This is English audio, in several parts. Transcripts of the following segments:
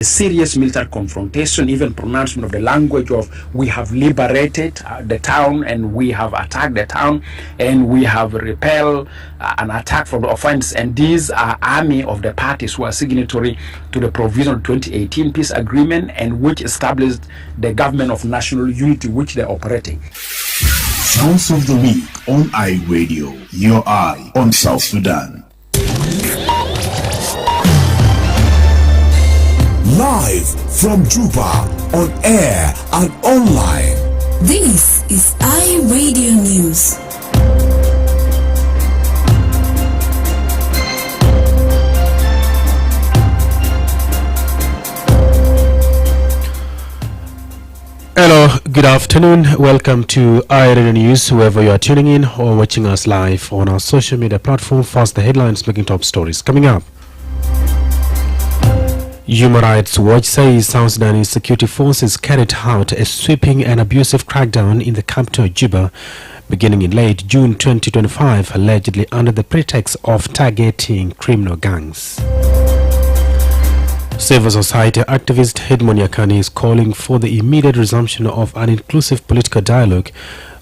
serious military confrontation, even pronouncement of the language of we have liberated the town and we have attacked the town and we have repelled an attack from the offense. And these are army of the parties who are signatory to the provisional 2018 peace agreement and which established the government of national unity which they're operating. Sounds of the Week on iRadio, your eye on South Sudan. Live from Juba, on air and online. This is iRadio News. Hello, good afternoon. Welcome to iRadio News, whoever you are tuning in or watching us live on our social media platform. First, the headlines making top stories. Coming up. Human Rights Watch says South Sudanese security forces carried out a sweeping and abusive crackdown in the capital Juba beginning in late June 2025, allegedly under the pretext of targeting criminal gangs. Civil society activist Hedmon Yakani is calling for the immediate resumption of an inclusive political dialogue,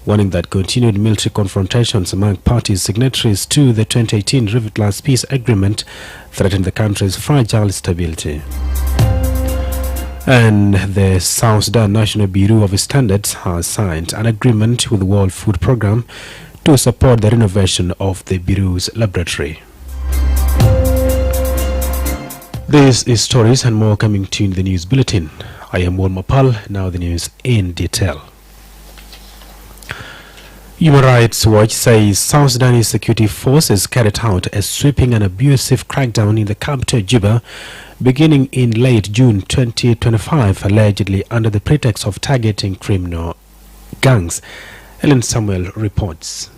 warning that continued military confrontations among parties signatories to the 2018 revitalized peace agreement threaten the country's fragile stability. And the South Sudan National Bureau of Standards has signed an agreement with the World Food Programme to support the renovation of the Bureau's laboratory. This is stories and more coming to you in the news bulletin. I am Wol Mapal. Now the news in detail. Human Rights Watch says South Sudanese security forces carried out a sweeping and abusive crackdown in the capital Juba beginning in late June 2025, allegedly under the pretext of targeting criminal gangs. Helen Samuel reports.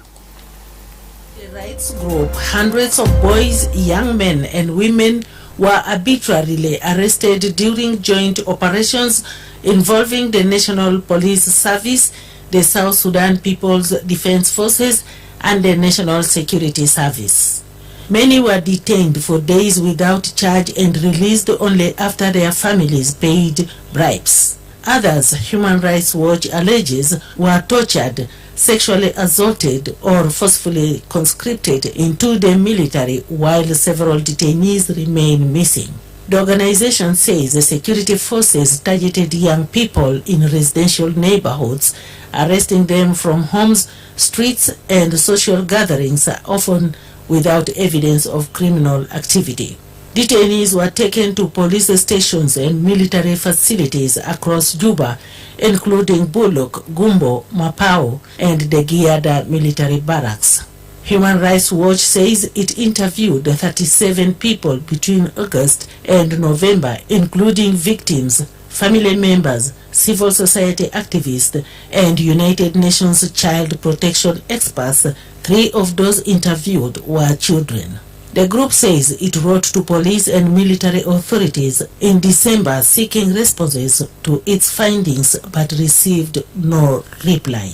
The rights group, hundreds of boys, young men and women were arbitrarily arrested during joint operations involving the National Police Service, the South Sudan People's Defense Forces, and the National Security Service. Many were detained for days without charge and released only after their families paid bribes. Others, Human Rights Watch alleges, were tortured, sexually assaulted, or forcefully conscripted into the military, while several detainees remain missing. The organization says the security forces targeted young people in residential neighborhoods, arresting them from homes, streets, and social gatherings, often without evidence of criminal activity. Detainees were taken to police stations and military facilities across Juba, including Bullock, Wol Mapal, and the Giada military barracks. Human Rights Watch says it interviewed 37 people between August and November, including victims, family members, civil society activists, and United Nations child protection experts. 3 of those interviewed were children. The group says it wrote to police and military authorities in December seeking responses to its findings but received no reply.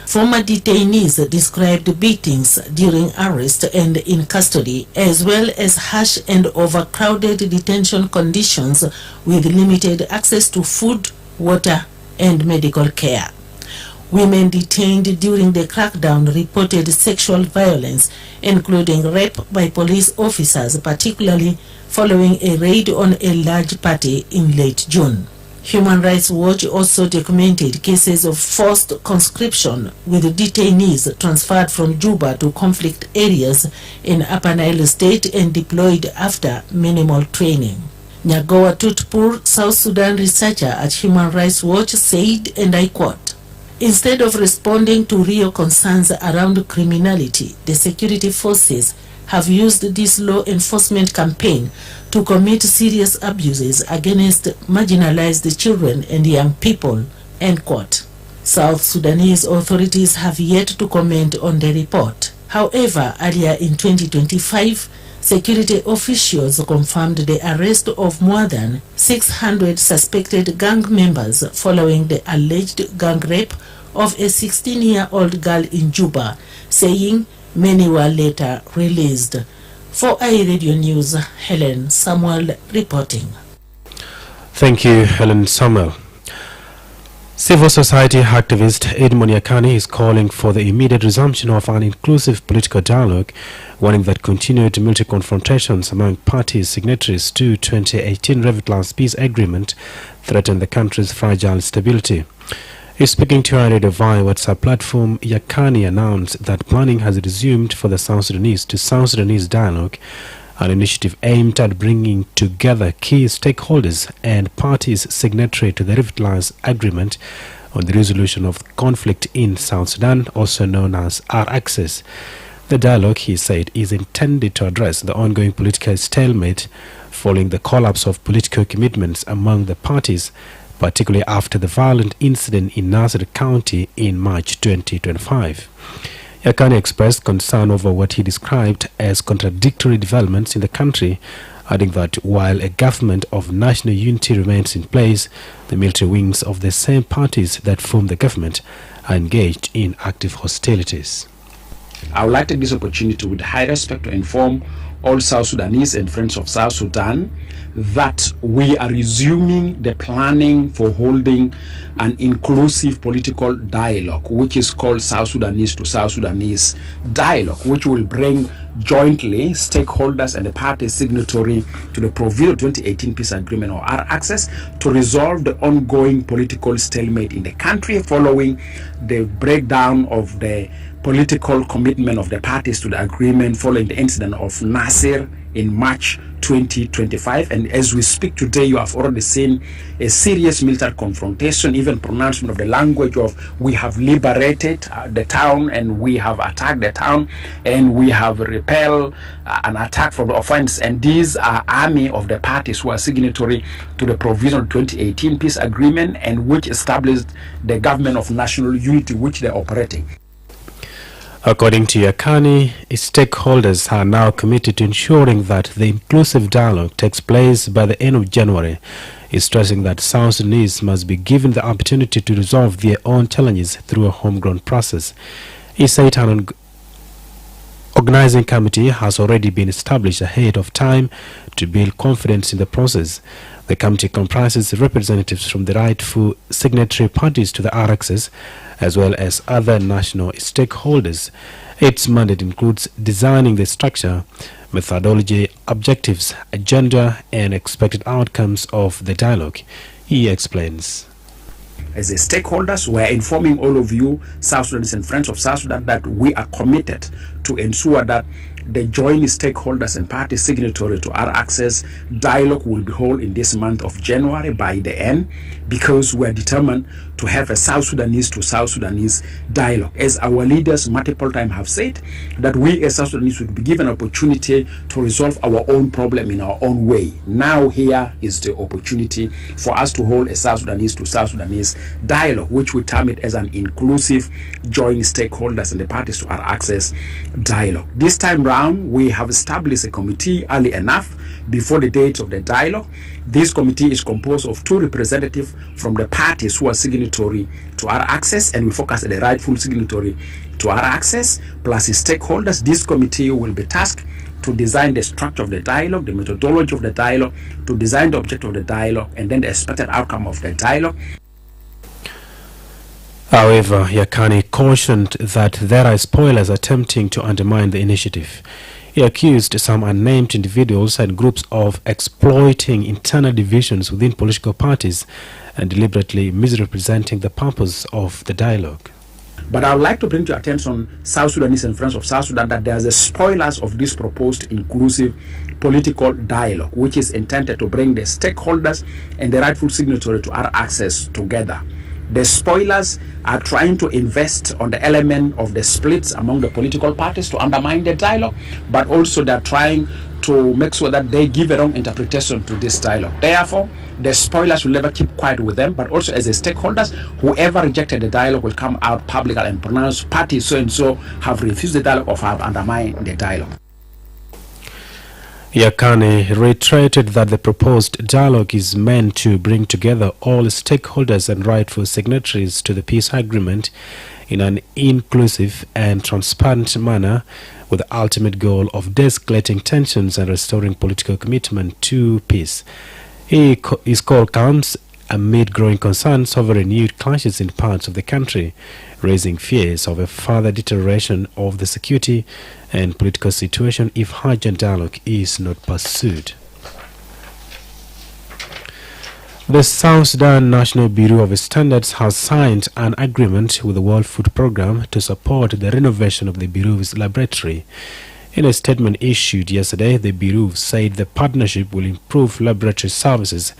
Former detainees described beatings during arrest and in custody, as well as harsh and overcrowded detention conditions with limited access to food, water, and medical care. Women detained during the crackdown reported sexual violence, including rape by police officers, particularly following a raid on a large party in late June. Human Rights Watch also documented cases of forced conscription, with detainees transferred from Juba to conflict areas in Upper Nile State and deployed after minimal training. Nyagoa Tutpur, South Sudan researcher at Human Rights Watch, said, and I quote, "Instead of responding to real concerns around criminality, the security forces have used this law enforcement campaign to commit serious abuses against marginalized children and young people," end quote. South Sudanese authorities have yet to comment on the report. However, earlier in 2025, security officials confirmed the arrest of more than 600 suspected gang members following the alleged gang rape of a 16-year-old girl in Juba, saying many were later released. For iRadio News, Helen Samuel reporting. Thank you, Helen Samuel. Civil society activist Edmond Yakani is calling for the immediate resumption of an inclusive political dialogue, warning that continued military confrontations among parties signatories to 2018 revitalized peace agreement threaten the country's fragile stability. Speaking to our radio via WhatsApp platform, Yakani announced that planning has resumed for the South Sudanese to South Sudanese dialogue, an initiative aimed at bringing together key stakeholders and parties signatory to the revitalized agreement on the resolution of conflict in South Sudan, also known as R-Access. The dialogue, he said, is intended to address the ongoing political stalemate following the collapse of political commitments among the parties, particularly after the violent incident in Nasser County in March 2025. Yakani expressed concern over what he described as contradictory developments in the country, adding that while a government of national unity remains in place, the military wings of the same parties that form the government are engaged in active hostilities. I would like to take this opportunity with high respect to inform all South Sudanese and friends of South Sudan that we are resuming the planning for holding an inclusive political dialogue, which is called South Sudanese to South Sudanese dialogue, which will bring jointly stakeholders and the parties signatory to the provisional 2018 peace agreement or R-Access to resolve the ongoing political stalemate in the country following the breakdown of the political commitment of the parties to the agreement following the incident of Nasser in March 2025. And as we speak today, you have already seen a serious military confrontation, even pronouncement of the language of we have liberated the town and we have attacked the town and we have repelled an attack from the offense. And these are army of the parties who are signatory to the provisional 2018 peace agreement and which established the government of national unity which they are operating. According to Yakani, stakeholders are now committed to ensuring that the inclusive dialogue takes place by the end of January, stressing that South Sudanese must be given the opportunity to resolve their own challenges through a homegrown process. He said an organizing committee has already been established ahead of time to build confidence in the process. The committee comprises representatives from the rightful signatory parties to the R-Access, as well as other national stakeholders. Its mandate includes designing the structure, methodology, objectives, agenda, and expected outcomes of the dialogue. He explains. As a stakeholders, we are informing all of you, South Sudanese and friends of South Sudan, that we are committed to ensure that the joint stakeholders and party signatory to our access dialogue will be held in this month of January by the end, because we are determined to have a South Sudanese to South Sudanese dialogue. As our leaders multiple times have said, that we as South Sudanese would be given an opportunity to resolve our own problem in our own way. Now here is the opportunity for us to hold a South Sudanese to South Sudanese dialogue, which we term it as an inclusive joint stakeholders and the parties to our access dialogue. This time round, we have established a committee early enough before the date of the dialogue. This committee is composed of 2 representatives from the parties who are signatory to our access, and we focus on the rightful signatory to our access, plus the stakeholders. This committee will be tasked to design the structure of the dialogue, the methodology of the dialogue, to design the objective of the dialogue, and then the expected outcome of the dialogue. However, Yakani cautioned that there are spoilers attempting to undermine the initiative. He accused some unnamed individuals and groups of exploiting internal divisions within political parties and deliberately misrepresenting the purpose of the dialogue. But I would like to bring to your attention, South Sudanese and friends of South Sudan, that there's a spoilers of this proposed inclusive political dialogue, which is intended to bring the stakeholders and the rightful signatory to our access together. The spoilers are trying to invest on the element of the splits among the political parties to undermine the dialogue, but also they're trying to make sure that they give a wrong interpretation to this dialogue. Therefore, the spoilers will never keep quiet with them, but also as the stakeholders, whoever rejected the dialogue will come out publicly and pronounce parties so and so have refused the dialogue or have undermined the dialogue. Yakani reiterated that the proposed dialogue is meant to bring together all stakeholders and rightful signatories to the peace agreement in an inclusive and transparent manner, with the ultimate goal of de-escalating tensions and restoring political commitment to peace. His call comes amid growing concerns over renewed clashes in parts of the country, raising fears of a further deterioration of the security and political situation if urgent dialogue is not pursued. The South Sudan National Bureau of Standards has signed an agreement with the World Food Programme to support the renovation of the Bureau's laboratory. In a statement issued yesterday, the Bureau said the partnership will improve laboratory services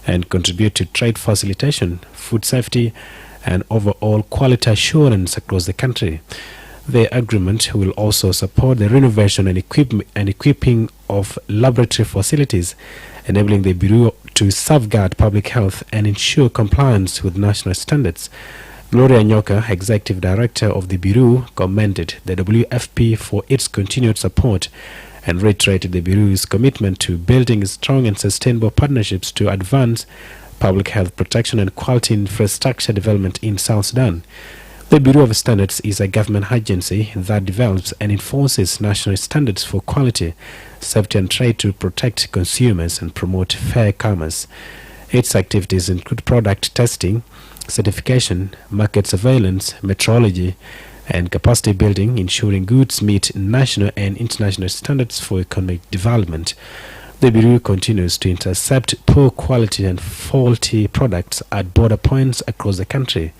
and contribute to trade facilitation, food safety, and overall quality assurance across the country. The agreement will also support the renovation and equipping of laboratory facilities, enabling the Bureau to safeguard public health and ensure compliance with national standards. Gloria Nyoka, Executive Director of the Bureau, commended the WFP for its continued support and reiterated the Bureau's commitment to building strong and sustainable partnerships to advance public health protection and quality infrastructure development in South Sudan. The Bureau of Standards is a government agency that develops and enforces national standards for quality, safety and trade to protect consumers and promote fair commerce. Its activities include product testing, certification, market surveillance, metrology, and capacity building, ensuring goods meet national and international standards for economic development. The Bureau continues to intercept poor quality and faulty products at border points across the country.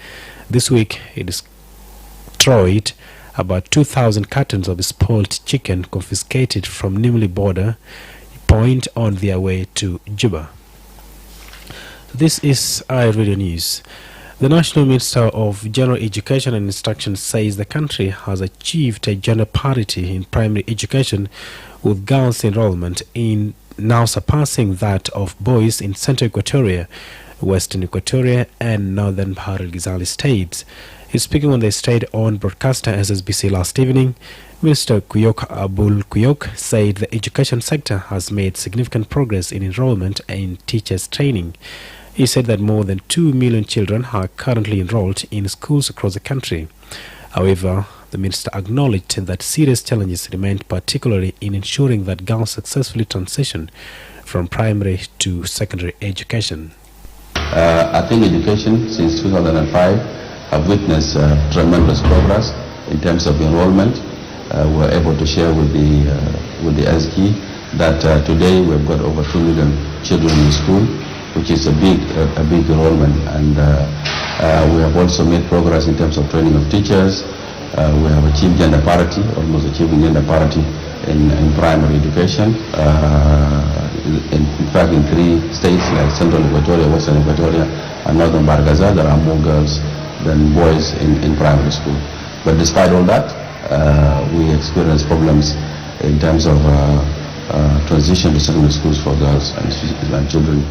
This week, it destroyed about 2,000 cartons of spoiled chicken confiscated from Nimli border point on their way to Juba. This is iRadio News. The National Minister of General Education and Instruction says the country has achieved a gender parity in primary education, with girls' enrollment in now surpassing that of boys in Central Equatoria, Western Equatoria, and Northern Bahar el-Ghazali states. He's speaking on the state-owned broadcaster SSBC last evening. Minister Kuyok Abul Kuyok said the education sector has made significant progress in enrollment and teachers' training. He said that more than 2 million children are currently enrolled in schools across the country. However, the minister acknowledged that serious challenges remain, particularly in ensuring that girls successfully transition from primary to secondary education. I think education since 2005 have witnessed tremendous progress in terms of enrollment. We're able to share with the SG that today we've got over 2 million children in school, which is a big enrollment, and we have also made progress in terms of training of teachers. We have achieved gender parity, almost achieving gender parity in primary education. In fact, in 3 states like Central Equatoria, Western Equatoria, and Northern Bahar el-Ghazal, there are more girls than boys in primary school. But despite all that, we experience problems in terms of transition to secondary schools for girls and children.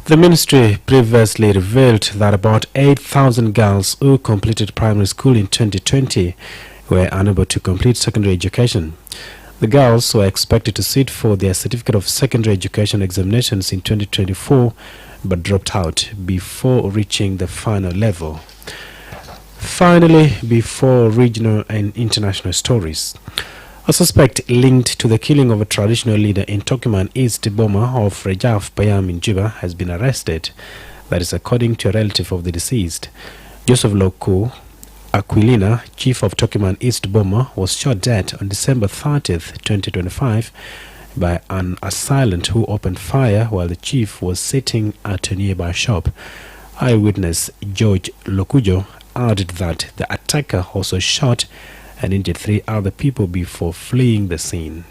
The ministry previously revealed that about 8,000 girls who completed primary school in 2020 were unable to complete secondary education. The girls were expected to sit for their certificate of secondary education examinations in 2024 but dropped out before reaching the final level. Finally, before regional and international stories, a suspect linked to the killing of a traditional leader in Tokiman East Boma of Rajaf Payam in Juba has been arrested. That is according to a relative of the deceased. Joseph Loko Aquilina, chief of Tokiman East Boma, was shot dead on December 30th, 2025 by an assailant who opened fire while the chief was sitting at a nearby shop. Eyewitness George Lokujo added that the attacker also shot and injured 3 other people before fleeing the scene.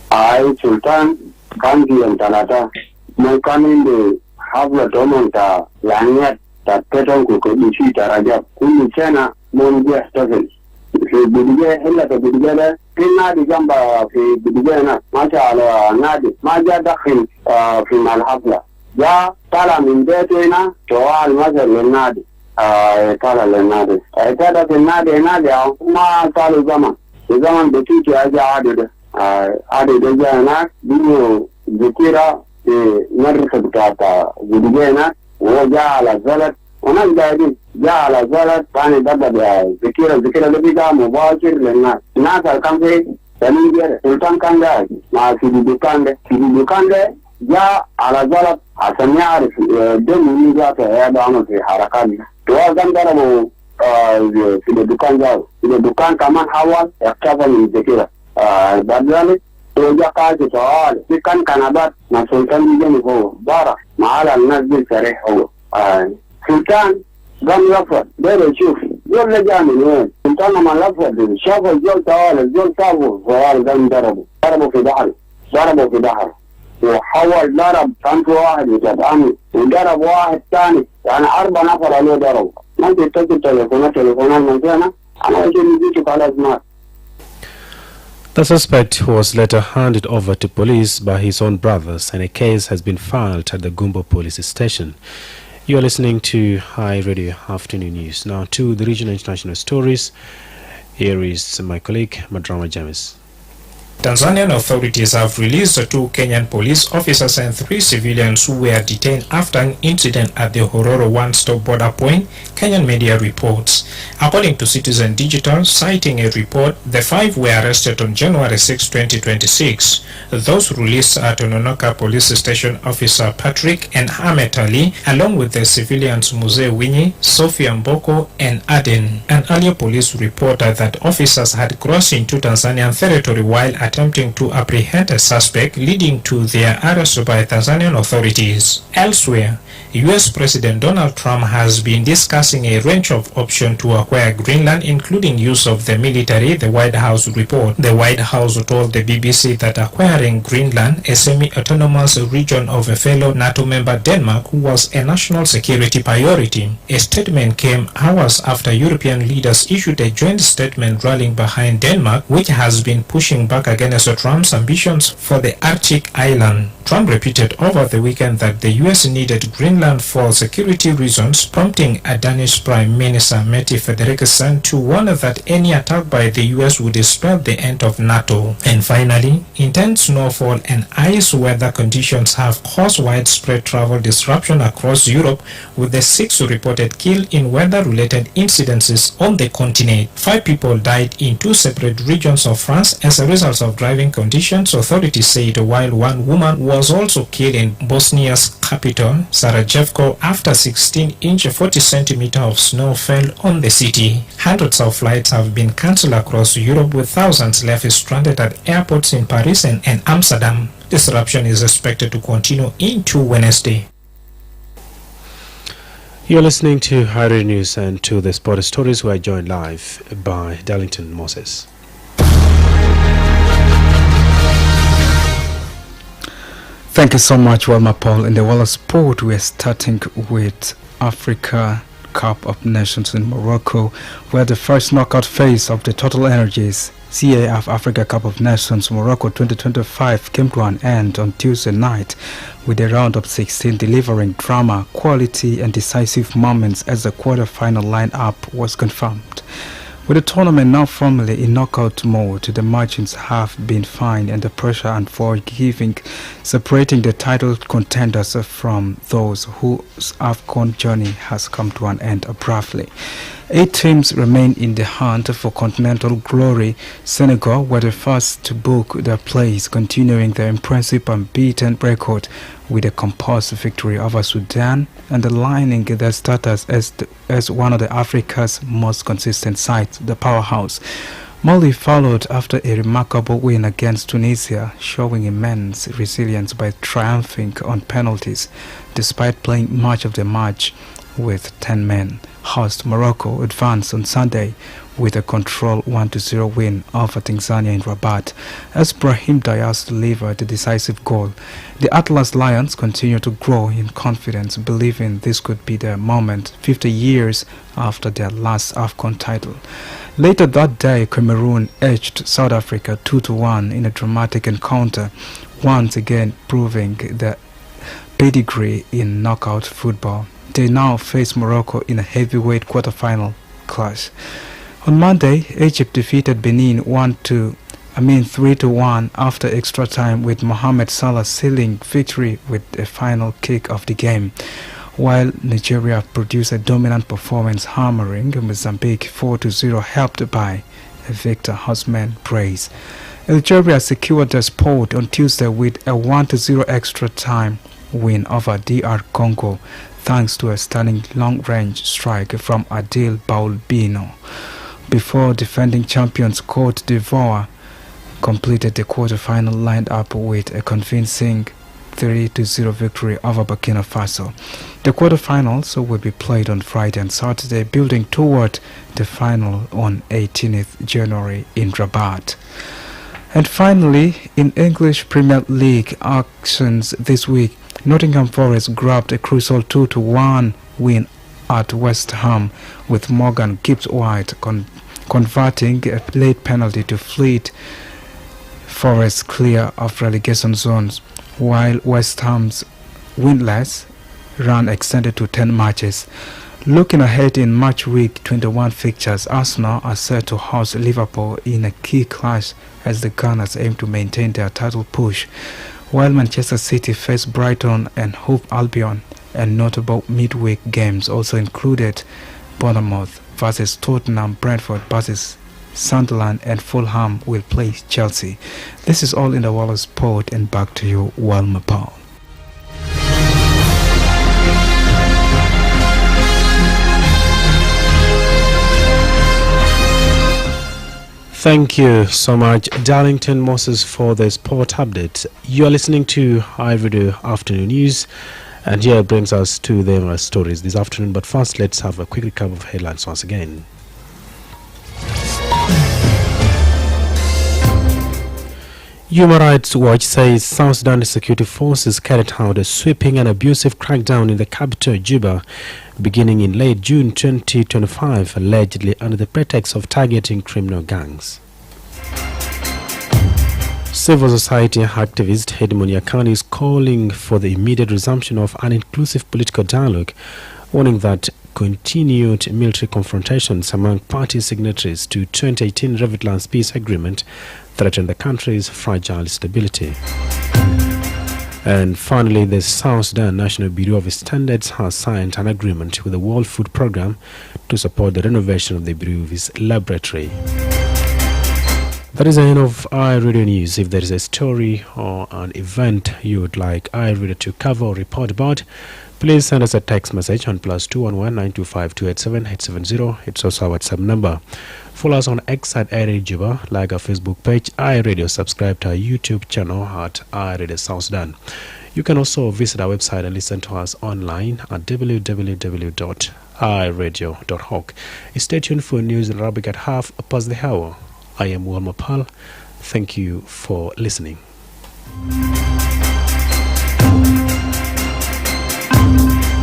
I Sultan Kandi and Talata, my coming the Havla Domonta, Lanyat, that Peton Kukuchi Taraja, Kumichana, Mongia Stevens. If you Budia, Hella to Budia, Pina the Gamba, Budiana, Macha Nadi, Maja Dakin, from Al Havla. Ya, Talam in Betena, Toal Maza Lenadi. Tala Lenade. I thought of the Nadi and Nadia, Ma Talu Zaman. The Zaman the teacher added the Jana, Dino, Zikira, the Narikata, Vidigena, Wajala Zalat, Onagadi, Jala Zalat, Pani Dada, Zikira, the Bigam, Wajir, Lenat, Nasa Kampe, Sultan Kanda, Ma Fidukande, جاء على زلط عشان يعرف دم ذاته يدعم في حركات توازن ضربوا في الدكان جاء في الدكان كمان حاول يكتفى من كده بعد ذلك توجه قاعدة سؤال في كنبات مع سلطان بيجي هو بارا مع الناس دي صريح هو سلطان قام لفظ داير يشوف يقول لي جاء من وين سلطان لما لفظ شاف الزول سؤال الزول صابه سؤال قام ضربه في بحر وحول ضرب كان في واحد يتبعني وضرب واحد ثاني يعني 4 نفر عليه ضرب ما تتصل تليفونات من هنا أنا أجي نجيك على اسمات. The suspect was later handed over to police by his own brothers, and a case has been filed at the Gumbo police station. You are listening to High Radio Afternoon News. Now to the regional international stories. Here is my colleague Madrama James. Tanzanian authorities have released 2 Kenyan police officers and 3 civilians who were detained after an incident at the Hororo one-stop border point, Kenyan media reports. According to Citizen Digital, citing a report, the 5 were arrested on January 6, 2026. Those released at Ononoka Police Station Officer Patrick and Ahmed Ali, along with the civilians Muse Winyi, Sophia Mboko and Aden. An earlier police reported that officers had crossed into Tanzanian territory while attempting to apprehend a suspect, leading to their arrest by Tanzanian authorities. Elsewhere, US President Donald Trump has been discussing a range of options to acquire Greenland, including use of the military, the White House report. The White House told the BBC that acquiring Greenland, a semi-autonomous region of a fellow NATO member Denmark, was a national security priority. A statement came hours after European leaders issued a joint statement rallying behind Denmark, which has been pushing back against Trump's ambitions for the Arctic island. Trump repeated over the weekend that the US needed Greenland for security reasons, prompting a Danish Prime Minister Mette Frederiksen to warn that any attack by the US would spell the end of NATO. And finally, intense snowfall and ice weather conditions have caused widespread travel disruption across Europe, with the 6 reported killed in weather-related incidences on the continent. 5 people died in 2 separate regions of France as a result of driving conditions, authorities said, while 1 woman was also killed in Bosnia's capital, Sarajevo, after 16-inch 40-centimeter of snow fell on the city. Hundreds of flights have been cancelled across Europe, with thousands left stranded at airports in Paris and Amsterdam. Disruption is expected to continue into Wednesday. You're listening to High Radio News, and to the sport stories we are joined live by Darlington Moses. Thank you so much, Wol Mapal. In the world of sport, we are starting with Africa Cup of Nations in Morocco, where the first knockout phase of the Total Energies CAF Africa Cup of Nations Morocco 2025 came to an end on Tuesday night, with a round of 16 delivering drama, quality and decisive moments as the quarter-final lineup was confirmed. With the tournament now firmly in knockout mode, the margins have been fine and the pressure and forgiving, separating the title contenders from those whose AFCON journey has come to an end abruptly. 8 teams remain in the hunt for continental glory. Senegal were the first to book their place, continuing their impressive unbeaten record with a composed victory over Sudan, underlining their status as one of the Africa's most consistent sides, the powerhouse. Mali followed after a remarkable win against Tunisia, showing immense resilience by triumphing on penalties, despite playing much of the match with 10 men. Host Morocco advanced on Sunday with a controlled 1-0 win over Tanzania in Rabat, as Brahim Diaz delivered the decisive goal. The Atlas Lions continue to grow in confidence, believing this could be their moment 50 years after their last AFCON title. Later that day, Cameroon edged South Africa 2-1 in a dramatic encounter, once again proving their pedigree in knockout football. They now face Morocco in a heavyweight quarter-final clash. On Monday, Egypt defeated Benin 3-1 after extra time, with Mohamed Salah sealing victory with a final kick of the game, while Nigeria produced a dominant performance, hammering Mozambique 4-0, helped by Victor Osimhen brace. Algeria secured the spot on Tuesday with a 1-0 extra time win over DR Congo thanks to a stunning long-range strike from Adil Baulbino. Before defending champions Côte d'Ivoire completed the quarter-final lined-up with a convincing 3-0 victory over Burkina Faso. The quarter-finals will be played on Friday and Saturday, building toward the final on 18th January in Rabat. And finally, in English Premier League actions this week, Nottingham Forest grabbed a crucial 2-1 win at West Ham, with Morgan Gibbs-White converting a late penalty to fleet Forest clear of relegation zones, while West Ham's winless run extended to 10 matches. Looking ahead in match week 21 fixtures, Arsenal are set to host Liverpool in a key clash as the Gunners aim to maintain their title push, while Manchester City face Brighton and Hove Albion. And notable midweek games also included Bournemouth versus Tottenham, Brentford versus Sunderland, and Fulham will play Chelsea. This is all in the world of sport, and back to you, Wol Mapal. Thank you so much, Darlington Moses, for the sport update. You are listening to iRadio Afternoon News, and here brings us to the stories this afternoon. But first, let's have a quick recap of headlines once again. Human Rights Watch says South Sudan security forces carried out a sweeping and abusive crackdown in the capital, Juba, beginning in late June 2025, allegedly under the pretext of targeting criminal gangs. Civil society activist Hedimon Yakani is calling for the immediate resumption of an inclusive political dialogue, warning that continued military confrontations among party signatories to 2018 Revitlands Peace Agreement threaten the country's fragile stability. And finally, the South Sudan National Bureau of Standards has signed an agreement with the World Food Programme to support the renovation of the Bureau's laboratory. That is the end of iRadio News. If there is a story or an event you would like iRadio to cover or report about, please send us a text message on +211 925 287 870. It's also our WhatsApp number. Follow us on X at iRadio Juba, like our Facebook page, iRadio, subscribe to our YouTube channel at iRadio South Sudan. You can also visit our website and listen to us online at www.iradio.org. Stay tuned for news in Arabic at half past the hour. I am Wol Mapal. Thank you for listening.